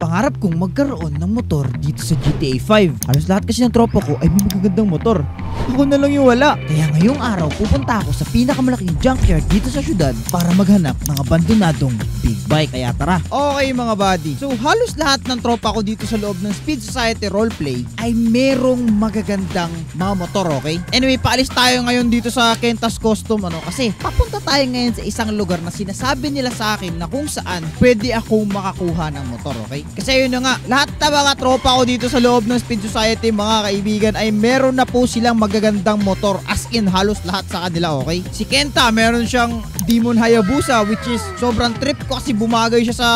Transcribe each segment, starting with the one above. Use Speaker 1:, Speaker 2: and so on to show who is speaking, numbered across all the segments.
Speaker 1: Pangarap kong magkaroon ng motor dito sa GTA 5. Halos lahat kasi ng tropa ko ay may magagandang motor. Ako na lang yung wala. Kaya ngayong araw pupunta ako sa pinakamalaking junkyard dito sa syudad para maghanap ng abandonadong big bike. Kaya tara. Okay mga buddy. So halos lahat ng tropa ko dito sa loob ng Speed Society Roleplay ay merong magagandang mga motor, okay? Anyway, paalis tayo ngayon dito sa Kentas Custom kasi papunta tayo ngayon sa isang lugar na sinasabi nila sa akin na kung saan pwede akong makakuha ng motor, okay? Kasi yun na nga, lahat ng mga tropa ko dito sa loob ng Speed Society, mga kaibigan, ay meron na po silang magagandang motor, as in halos lahat sa kanila, okay? Si Kenta, meron siyang Demon Hayabusa, which is sobrang trip ko kasi bumagay siya sa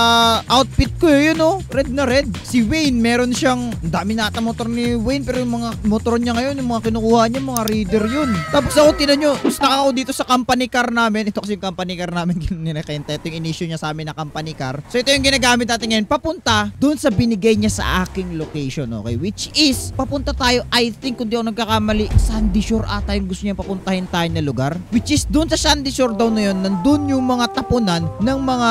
Speaker 1: outfit ko, yun red na red. Si Wayne, meron siyang, ang dami nata motor ni Wayne, pero yung mga motor niya ngayon, yung mga kinukuha niya, mga reader yun. Tapos ako, tinan nyo, stuck ako dito sa company car namin. Ito kasi yung company car namin, ni Kenta. Ito yung in-issue niya sa amin na company car. So ito yung ginagamit natin ngayon, papunta doon sa binigay niya sa aking location, okay? Which is, papunta tayo, I think, kung di ako nagkakamali, Sandy Shore ata yung gusto niya papuntahin tayo na lugar. Which is, doon sa Sandy Shore daw na yun, nandun yung mga tapunan ng mga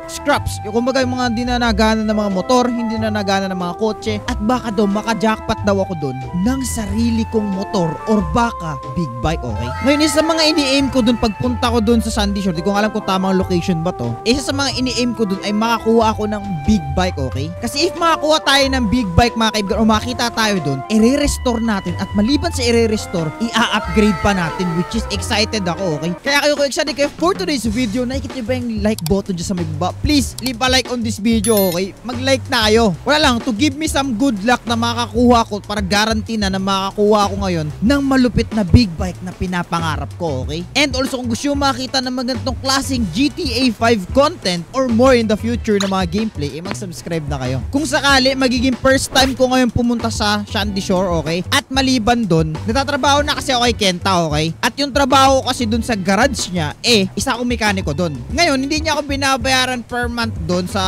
Speaker 1: scraps. Yung kumbaga yung mga hindi na nagana ng mga motor, hindi na nagana ng mga kotse, at baka daw maka-jackpot daw ako doon ng sarili kong motor or baka big bike, okay? Ngayon, isa sa mga ini-aim ko doon pagpunta ko doon sa Sandy Shore, di ko alam kung tamang location ba to, isa sa mga ini-aim ko doon ay makakuha ako ng big bike, okay? Kasi if makakuha tayo ng big bike, mga kaibigan, o makita tayo doon, i-restore natin, at maliban sa i-restore, i-upgrade pa natin, which is excited ako, okay? Kaya kayo excited kayo for today's video, nakikita nyo ba yung like button dyan sa may baba? Please, leave a like on this video, okay? Mag-like na kayo. Wala lang, to give me some good luck na makakuha ko, para guarantee na makakuha ko ngayon ng malupit na big bike na pinapangarap ko, okay? And also, kung gusto nyo makita ng magandang klaseng GTA 5 content or more in the future na mga gameplay, mag-subscribe na kayo. Kung sakali, magiging first time ko ngayon pumunta sa Sandy Shore, okay? At maliban doon, natatrabaho na kasi ako kay Kenta, okay? At yung trabaho kasi doon sa garage niya, isa akong mekaniko doon. Ngayon, hindi niya ako binabayaran per month doon sa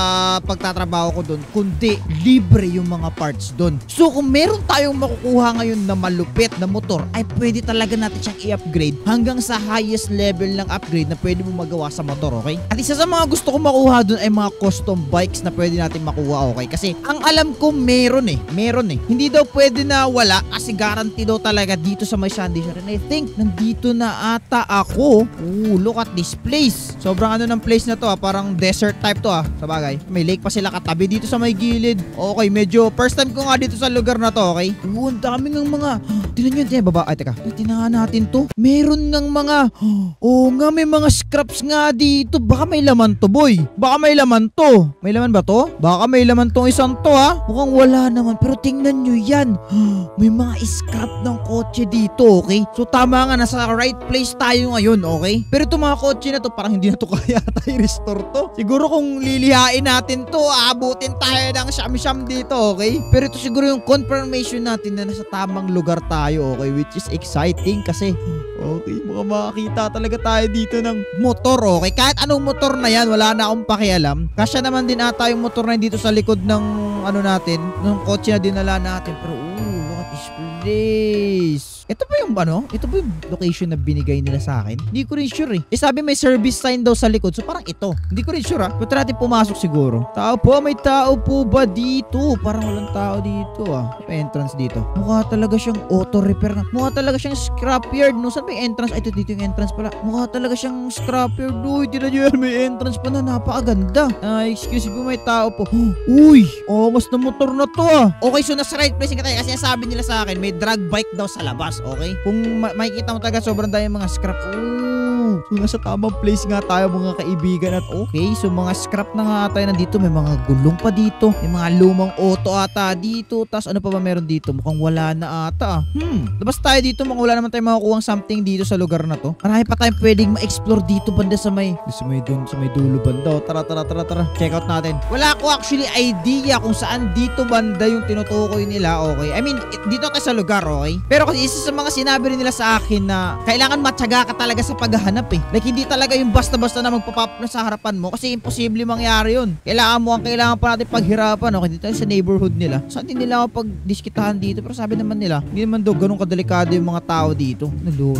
Speaker 1: pagtatrabaho ko doon, kundi libre yung mga parts doon. So, kung meron tayong makukuha ngayon na malupit na motor, ay pwede talaga natin siyang i-upgrade hanggang sa highest level ng upgrade na pwede mo magawa sa motor, okay? At isa sa mga gusto kong makuha doon ay mga custom bikes na pwede natin makuha, okay? Kasi ang alam ko meron eh. Hindi daw pwede na wala kasi guarantee daw talaga dito sa may Sandy Shore. And I think nandito na ata ako. Look at this place. Sobrang ano ng place na to parang desert type to sa bagay. May lake pa sila katabi dito sa may gilid. Okay, medyo first time ko nga dito sa lugar na to, okay? Ang dami ng mga tinan nyo, baba. Ay, teka. Tinahan natin to. Meron ng mga may mga scraps nga dito. Baka may laman to, boy. Baka may laman to. May laman ba to? Baka may laman tong isang to, Mukhang wala naman. Pero tingnan nyo yan. May mga scrap ng kotse dito, okay? So tama nga, nasa right place tayo ngayon, okay? Pero itong mga kotse na to, parang hindi na to kaya tayo restore to. Siguro kung lilihain natin to, aabutin tayo ng siyam-siyam dito, okay? Pero ito siguro yung confirmation natin na nasa tamang lugar tayo, okay? Which is exciting kasi, okay, makakita talaga tayo dito ng motor, okay? Kahit anong motor na yan, wala na akong pakialam. Kasya naman din ata yung motor na dito sa likod ng natin, ng kotse na dinala natin. Pero look at this place. Ito ba yung ito ba yung location na binigay nila sa akin? Hindi ko rin sure eh. Sabi may service sign daw sa likod. So parang ito. Hindi ko rin sure Punta natin pumasok siguro. Tao po, may tao po ba dito? Parang walang tao dito May entrance dito. Mukha talaga siyang auto repair na. Mukha talaga siyang scrapyard. Saan may entrance? Ay, dito yung entrance pala. Mukha talaga siyang scrapyard. Uy, tira nyo yan. May entrance pa na. Napakaganda. Excuse me, may tao po. Uy, angas na motor na to Okay, so nasa right place ka tayo. Kasi sabi nila sa akin, may drag bike daw sa labas. Okay? Kung makikita mo talaga sobrang dami mga scrap. So nasa tamang place nga tayo mga kaibigan. At okay, so mga scrap na nga tayo nandito. May mga gulong pa dito. May mga lumang auto ata dito. Tapos ano pa ba meron dito? Mukhang wala na ata Labas tayo dito. Mukhang wala naman tayo makakuha something dito sa lugar na to. Marami pa tayong pwedeng ma-explore dito banda sa may dulo banda. Tara. Check out natin. Wala ko actually idea kung saan dito banda yung tinutukoy nila, okay? I mean, dito tayo sa lugar, okay? Pero kasi isa sa mga sinabi rin nila sa akin na kailangan matyaga ka talaga sa paghahanap maghanap eh. Like hindi talaga yung basta-basta na magpapop na sa harapan mo kasi imposible mangyari yun. Kailangan pa natin paghirapan, okay? Dito tayo sa neighborhood nila. Saan din nila ako pag-diskitahan dito? Pero sabi naman nila, hindi naman daw ganun kadelikado yung mga tao dito.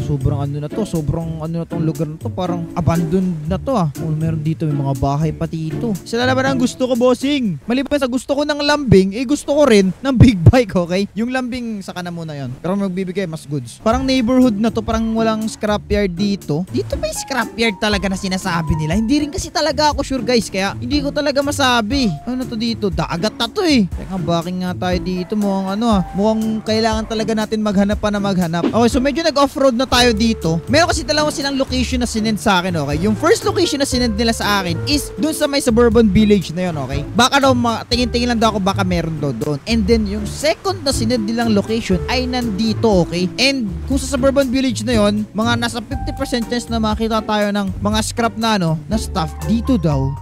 Speaker 1: Sobrang ano na to, sobrang ano na tong lugar na to, parang abandoned na to ah. Oh, meron dito, may mga bahay pa dito. Sila naman ang gusto ko, bossing. Maliban sa gusto ko ng lambing, gusto ko rin ng big bike, okay? Yung lambing, saka na muna yon. Pero magbibigay mas goods. Parang neighborhood na to, parang walang scrapyard dito. Dito may scrapyard talaga na sinasabi nila. Hindi rin kasi talaga ako sure, guys, kaya hindi ko talaga masabi. Ano to dito? Dagat na to eh. Teka, backing nga tayo dito. Mukhang kailangan talaga natin maghanap pa na maghanap. Okay, so medyo nag-offroad na tayo dito. Meron kasi dalawa silang location na sinend sa akin, okay? Yung first location na sinend nila sa akin is dun sa may suburban village na yun, okay? Baka daw, tingin-tingin lang daw ako baka meron daw doon. And then, yung second na sinend nilang location ay nandito, okay? And kung sa suburban village na yun, mga nasa 50% chance na makita tayo ng mga scrap na na stuff dito daw.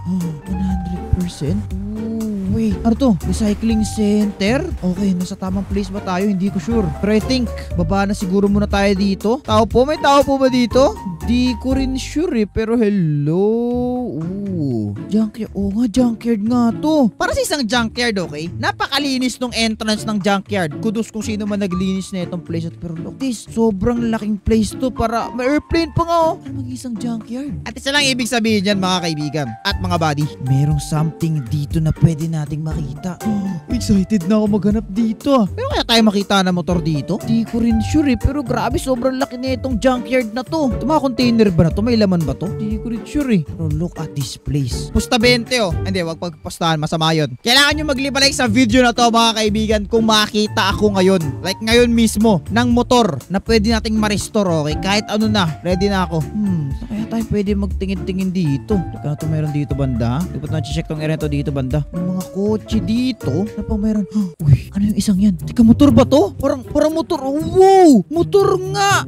Speaker 1: 100%? Wait, ano to? Recycling center? Okay, nasa tamang place ba tayo? Hindi ko sure. Pero I think, baba na siguro muna tayo dito. Tao po? May tao po ba dito? Di ko rin sure eh, pero hello. Junkyard. Oo nga, junkyard nga to. Para sa isang junkyard, okay? Napakalinis nung entrance ng junkyard. Kudos kung sino man naglinis na itong place. Pero look this, sobrang laking place to para may airplane pa nga oh. Para mag-isang junkyard. At isa lang ibig sabihin dyan, mga kaibigan at mga buddy. Merong something dito na pwede nating makita. Excited na ako maghanap dito. Pero kaya tayo makita na motor dito? Di ko rin sure eh, pero grabe, sobrang laki na itong junkyard na to. Ito mga container ba na to? May laman ba to? Di ko rin sure eh. Pero look at this place. Pusta 20 oh. Hindi, wag pagpustahan. Masama yun. Kailangan nyo mag-like sa video na to, mga kaibigan, kung makita ako ngayon. Like ngayon mismo, ng motor na pwede nating ma-restore, okay? Kahit ano na. Ready na ako. Kaya tayo pwede magtingin-tingin dito. Teka na to, meron dito banda. Di ba't na-check tong area to dito banda? May mga kotse dito. Ano pa meron? Uy, ano yung isang yan? Teka, motor ba to? Parang motor. Oh, wow! Motor nga!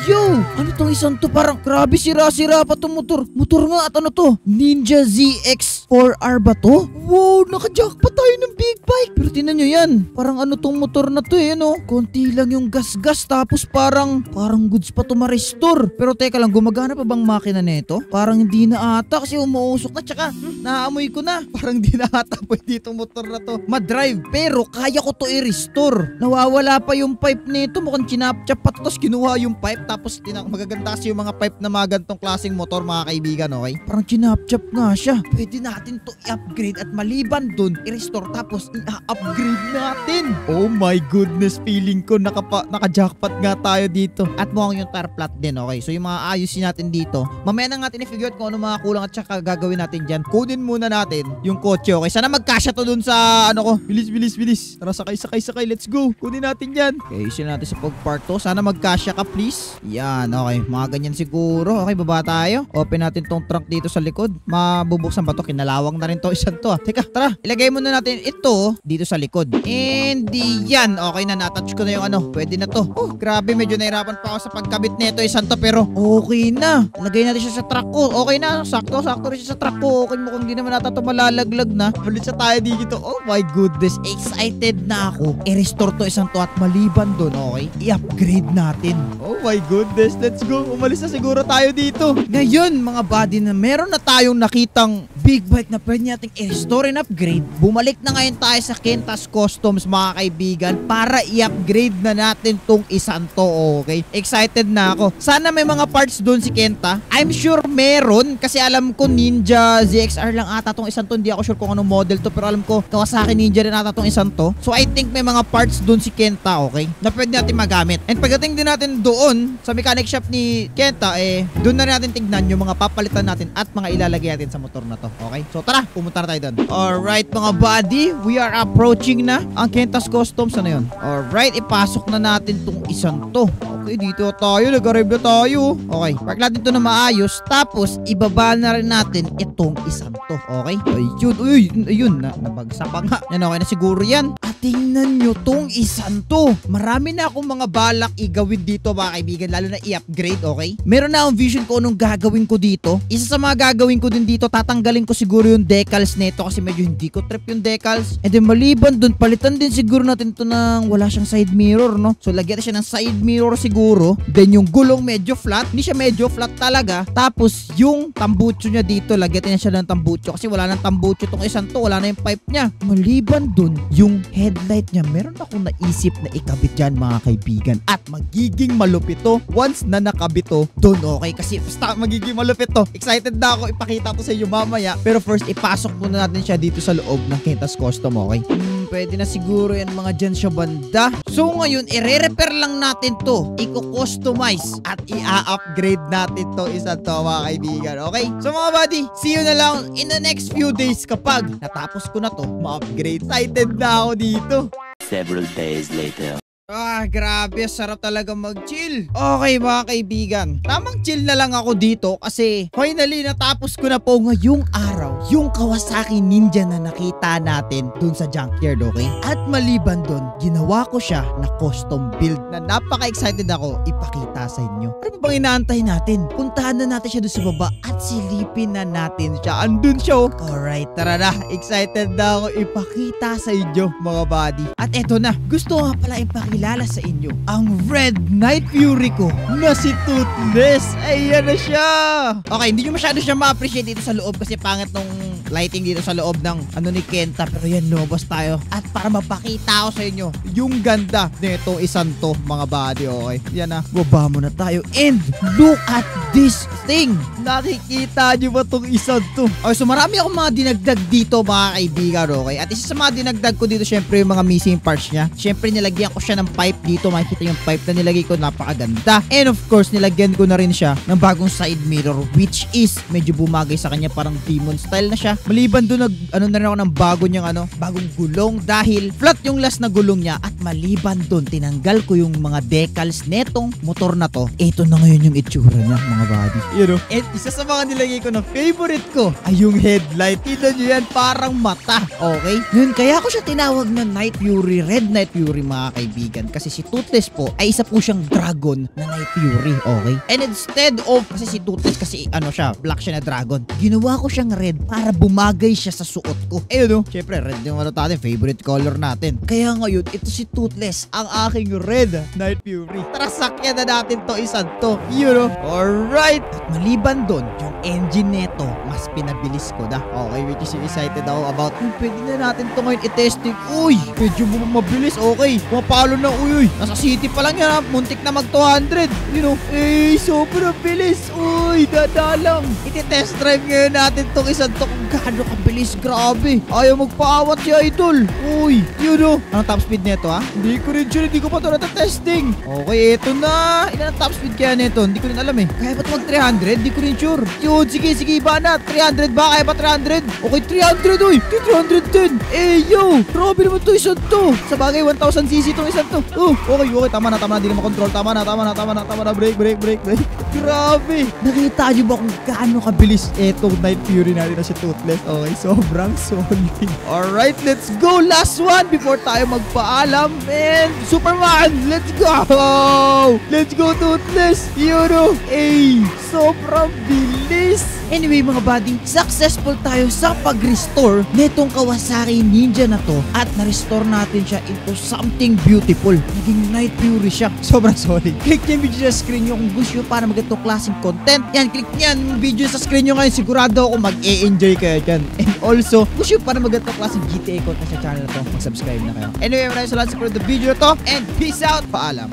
Speaker 1: Yo! Ano tong isang to? Parang grabe, sira-sira pa tong motor. Motor nga at ano to? Ninja ZX4R ba to? Wow! Naka-jackpot tayo ng big bike. Pero tinan nyo yan. Parang ano tong motor na to konti lang yung gas-gas tapos parang goods pa to ma-restore. Pero teka lang, gumagana pa bang makina nito? Parang hindi na ata kasi umuusok na tsaka naamoy ko na. Parang hindi na ata pwede itong motor na to ma-drive. Pero kaya ko to i-restore. Nawawala pa yung pipe nito. Mukhang chinap-chap pa to. Tapos kinuha yung pipe. Tapos magaganda kasi yung mga pipe na mga gantong klaseng motor, mga kaibigan, okay? Parang chinap-chap nga siya. Pwede natin to i-upgrade at maliban dun, i-restore tapos i-upgrade natin. Oh my goodness, feeling ko naka-jackpot nga tayo dito. At mukhang yung tire flat din, okay? So yung mga ayusin natin dito, mamaya na natin i-figure out kung ano mga kulang at saka gagawin natin dyan. Kunin muna natin yung kotse, okay? Sana magkasya to dun sa ano ko. Bilis. Tara, sakay. Let's go. Kunin natin yan. Okay, ayusin natin sa pag-park to. Sana magkasya ka, please. Yan, okay. Mga ganyan siguro. Okay, baba tayo. Open natin tong trunk dito sa likod. Mabubuksan ba to? Kinalawang na rin to. Isang to. Teka, tara. Ilagay muna natin ito dito sa likod. And yan. Okay na, natouch ko na yung ano. Pwede na to. Oh, grabe. Medyo nahirapan pa ako sa pagkabit nito. Isang to, pero okay na. Lagay natin siya sa truck ko. Okay na. Sakto rin siya sa truck ko. Okay mo kung hindi naman nata to malalaglag na. Balit sa tayo dito. Oh my goodness. Excited na ako. I-restore to isang to at maliban dun, okay? I-upgrade natin. Oh my goodness. Let's go. Umalis na siguro tayo dito. Ngayon, mga buddy, na meron na tayong nakitang big bike na pwede nating i-restore and upgrade. Bumalik na ngayon tayo sa Kentas Customs, mga kaibigan, para i-upgrade na natin tong isang to, okay? Excited na ako. Sana may mga parts doon si Kenta. I'm sure meron kasi alam ko Ninja ZXR lang ata tong isang to. Hindi ako sure kung anong model to, pero alam ko Kawasaki Ninja rin ata tong isang to. So I think may mga parts doon si Kenta, okay? Na pwede natin magamit. And pagdating din natin doon sa mechanic shop ni Kenta, doon na natin tignan yung mga papalitan natin at mga ilalagay natin sa motor na to. Okay? So tara, pumunta na tayo doon. Alright, mga buddy, we are approaching na ang Kentas Customs. Ano yun? Alright, ipasok na natin tong isang to. Okay, dito tayo. Nag-arrive na tayo. Okay, park natin to na maayos. Tapos, ibaba na rin natin itong isang to. Okay? Ayun. Nabagsak pa nga. Yan, okay na siguro yan. At tingnan nyo tong isang to. Marami na akong mga balak igawin dito, mga kaibigan. Lalo na i-upgrade, okay? Meron na akong vision ko anong gagawin ko dito. Isa sa mga gagawin ko din dito, tatanggalin ko siguro yung decals nito kasi medyo hindi ko trip yung decals. And then, maliban maliban dun, palitan din siguro natin to ng wala siyang side mirror, no? So lagyan siya ng side mirror siguro. Then yung gulong medyo flat, hindi siya medyo flat talaga. Tapos yung tambucho niya dito, lagyan niya siya ng tambucho kasi wala nang tambucho tong isang to, wala na yung pipe niya. Maliban dun, yung headlight niya, meron akong naisip na ikabit dyan mga kaibigan. At magiging malupit to once na nakabit to dun, okay? Kasi basta magiging malupit to. Excited na ako, ipakita ko sa inyo mamaya. Pero first, ipasok muna natin siya dito sa loob ng Kentas Custom, okay? Pwede na siguro yan mga dyan sa banda. So ngayon, i-repair lang natin to. I-customize at i-upgrade natin to isa to mga kaibigan. Okay? So mga buddy, see you na lang in the next few days kapag natapos ko na to ma-upgrade. Excited na ako dito.
Speaker 2: Several days later.
Speaker 1: Grabe, sarap talaga mag-chill. Okay mga kaibigan, tamang chill na lang ako dito kasi finally natapos ko na po ngayong araw yung Kawasaki Ninja na nakita natin dun sa junkyard, okay? At maliban dun, ginawa ko siya na custom build na napaka-excited ako ipakita sa inyo. Ano ba bang inaantay natin? Puntahan na natin siya dun sa baba at silipin na natin siya. Andun siya, oh. Alright, tara na. Excited na ako ipakita sa inyo mga buddy. At eto na, gusto nga pala ipakilala sa inyo ang Red Night Fury ko na si Toothless. Ayan na siya. Okay, hindi nyo masyado siya ma-appreciate dito sa loob kasi pangit nung lighting dito sa loob ng ano ni Kenta. Pero yan, lumabas tayo. At para mapakita ko sa inyo yung ganda nitong isang to mga buddy, okay? Yan na, baba muna tayo. And look at this thing. Nakikita nyo ba tong isang to? Okay, so marami akong mga dinagdag dito mga kaibigan, okay? At isa sa mga dinagdag ko dito, syempre yung mga missing parts niya. Syempre nilagyan ko siya ng pipe dito. Makikita yung pipe na nilagay ko, napakaganda. And of course, nilagyan ko na rin siya ng bagong side mirror, which is medyo bumagay sa kanya, parang demon style na siya. Maliban doon, ano na rin ako ng bagong gulong dahil flat yung last na gulong niya. At maliban doon, tinanggal ko yung mga decals netong motor na to. Ito na ngayon yung itsura niya mga buddy. You know? And isa sa mga nilagay ko na favorite ko ay yung headlight. Tignan nyo yan, parang mata. Okay? Yun, kaya ko siya tinawag na Night Fury, Red Night Fury mga kaibigan. Kasi si Toothless po ay isa po siyang dragon na Night Fury. Okay? And instead of, kasi si Toothless kasi ano siya, black siya na dragon. Ginawa ko siyang red para bumagay siya sa suot ko. Ayun, no? Syempre, red yung ano natin, favorite color natin. Kaya ngayon, ito si Toothless, ang aking Red Night Fury. Tara, sakyan na natin to isang to. You know? Alright. At maliban doon, yung engine neto, mas pinabilis ko na. Okay, which is excited ako about. Pwede na natin to ngayon i-testing. Uy, medyo mabilis. Okay, mapalo na. Uy, nasa city pa lang yan ha. Muntik na mag 200. You know? Sobrang bilis. Uy, dada lang. Iti-test drive ngayon natin tong isang to. Kung gaano kabilis, grabe. Ayaw magpaawat si Idol. Uy, you know. Anong top speed neto ha? Hindi ko rin sure. Hindi ko pa ito natatesting. Okay, eto na. Ilan ang top speed kaya neto? Hindi ko rin alam eh. Kaya ba ito mag 300? Hindi ko rin sure. Yun, sige, iba na. 300 ba? Kaya ba 300? Okay, 300 uy. 310. Yo. Grabe naman to isang to. Sa bagay, 1000cc itong isang to. Okay. Tama na. Hindi na makontrol. Tama na. Break. Grabe. Nakita nyo ba kung gaano kabilis etong Night Fury natin na si Toothless? Okay, sobrang solid. Alright, let's go. Last one before tayo magpaalam. And Superman, let's go. Let's go, Toothless. You know, sobrang bilis. Anyway mga buddy, successful tayo sa pag-restore netong Kawasaki Ninja na to at na-restore natin siya into something beautiful. Naging Night Fury siya. Sobrang solid. Click yung video sa screen nyo kung gusto nyo para magandang klaseng content. Yan, click nyan video sa screen nyo ngayon. Sigurado ako mag-e-enjoy kayo dyan. And also, gusto nyo para magandang klaseng GTA content sa channel na to, mag-subscribe na kayo. Anyway, maraming salamat sa panood ng video na to and peace out. Paalam.